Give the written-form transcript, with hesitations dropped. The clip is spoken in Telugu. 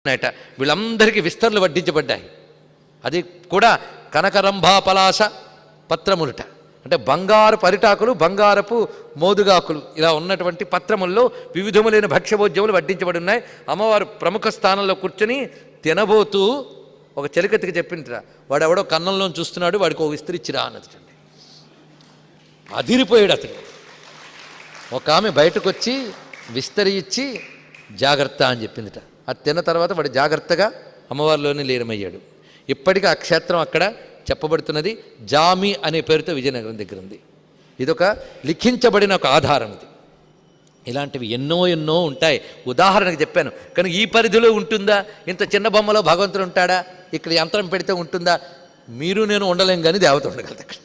ఉన్నాయట. వీళ్ళందరికీ విస్తరలు వడ్డించబడ్డాయి. అది కూడా కనకరంభాపలాశ పత్రములుట, అంటే బంగారు పరిటాకులు, బంగారపు మోదుగాకులు ఇలా ఉన్నటువంటి పత్రముల్లో వివిధములైన భక్ష్యభోజ్యములు వడ్డించబడి ఉన్నాయి. అమ్మవారు ప్రముఖ స్థానంలో కూర్చొని తినబోతూ ఒక చెలికత్తికి చెప్పింటరా, వాడు ఎవడో కన్నంలో చూస్తున్నాడు, వాడికి ఒక విస్తరి ఇచ్చిరా అన్నదండి. అదిరిపోయాడు అతడు. ఒక ఆమె బయటకు వచ్చి విస్తరి ఇచ్చి జాగ్రత్త అని చెప్పిందిట. అది తిన్న తర్వాత వాడు జాగ్రత్తగా అమ్మవారిలోనే లీనమయ్యాడు. ఇప్పటికీ ఆ క్షేత్రం అక్కడ చెప్పబడుతున్నది. జామి అనే పేరుతో విజయనగరం దగ్గర ఉంది. ఇదొక లిఖించబడిన ఒక ఆధారం. ఇది ఇలాంటివి ఎన్నో ఎన్నో ఉంటాయి. ఉదాహరణకు చెప్పాను, కానీ ఈ పరిధిలో ఉంటుందా? ఇంత చిన్న బొమ్మలో భగవంతుడు ఉంటాడా? ఇక్కడ యంత్రం పెడితే ఉంటుందా? మీరు నేను ఉండలేం, కానీ దేవత ఉండగలదు అక్కడ.